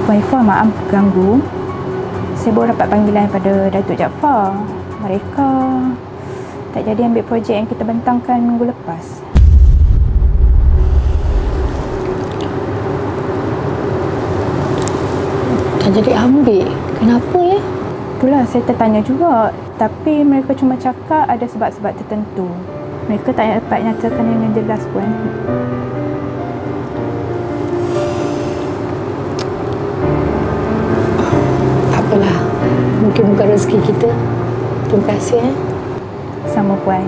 Puan Ifah, maaf ganggu. Saya baru dapat panggilan daripada Datuk Jaafar. Mereka tak jadi ambil projek yang kita bentangkan minggu lepas. Tak jadi ambil? Kenapa ya? Itulah saya tertanya juga. Tapi mereka cuma cakap ada sebab-sebab tertentu. Mereka tak dapat nyatakan dengan jelas pun. Tak apalah. Mungkin bukan rezeki kita. Terima kasih ya. Sama Puan.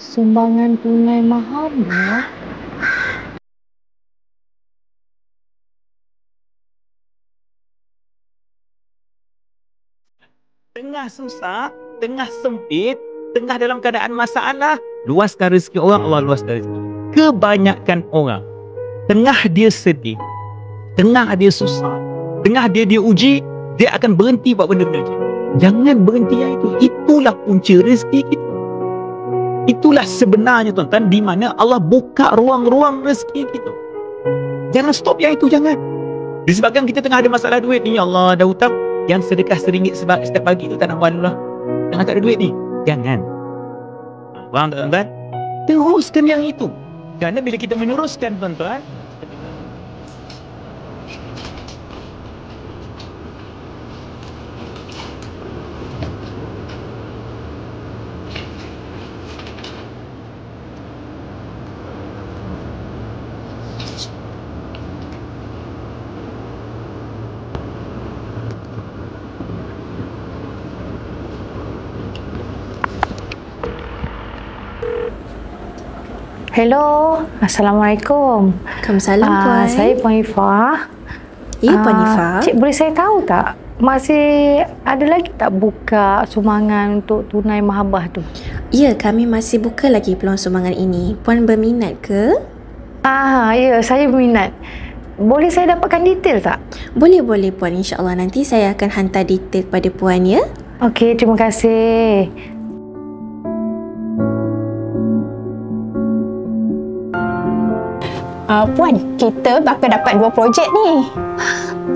Sumbangan tunai mahabah. Tengah susah, tengah sempit, tengah dalam keadaan masalah, luaskan rezeki orang, Allah luaskan rezeki. Kebanyakan orang, tengah dia sedih, tengah dia susah, tengah dia diuji, dia akan berhenti buat benda-benda itu. Jangan berhenti yang itu. Itulah punca rezeki kita. Itulah sebenarnya tuan-tuan, di mana Allah buka ruang-ruang rezeki kita. Jangan stop yang itu, jangan. Disebabkan kita tengah ada masalah duit ni, ya Allah, dah hutang, yang sedekah RM1 setiap pagi tu tak nak buat lah. Tengah tak ada duit ni, jangan. Faham tak tuan-tuan? Teruskan yang itu. Kerana bila kita meneruskan tuan-tuan, Hello, Assalamualaikum. Waalaikumsalam, Puan. Saya Puan Ifah. Ya, Puan Ifah. Cik, boleh saya tahu tak? Masih ada lagi tak buka sumbangan untuk tunai mahabah tu? Ya, kami masih buka lagi peluang sumbangan ini. Puan berminat ke? Ya, saya berminat. Boleh saya dapatkan detail tak? Boleh, Puan. InsyaAllah nanti saya akan hantar detail kepada Puan, ya? Okey, terima kasih. Puan, kita bakal dapat 2 projek ni.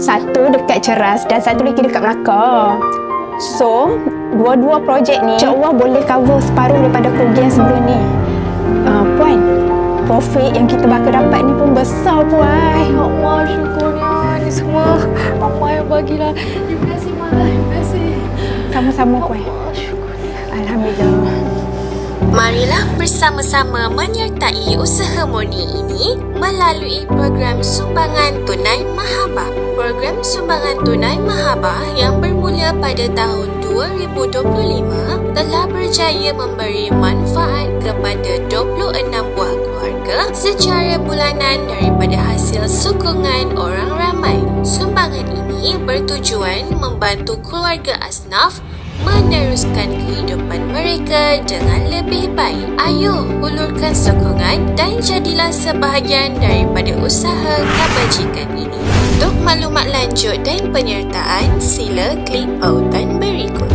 Satu dekat Ceras dan satu lagi dekat Melaka. So, dua-dua projek ni insya-Allah boleh cover separuh daripada kerugian sebelum ni. Puan, profit yang kita bakal dapat ni pun besar, Puan. Ya Allah, syukurnya ni semua Allah yang bagilah. Terima kasih, Mak. Terima kasih. Sama-sama, Puan. Alhamdulillah. Marilah bersama-sama menyertai usaha murni ini melalui program Sumbangan Tunai Mahabah. Program Sumbangan Tunai Mahabah yang bermula pada tahun 2025 telah berjaya memberi manfaat kepada 26 buah keluarga secara bulanan daripada hasil sokongan orang ramai. Sumbangan ini bertujuan membantu keluarga asnaf meneruskan kehidupan mereka dengan lebih baik. Ayo hulurkan sokongan dan jadilah sebahagian daripada usaha kebajikan ini. Untuk maklumat lanjut dan penyertaan, sila klik pautan berikut.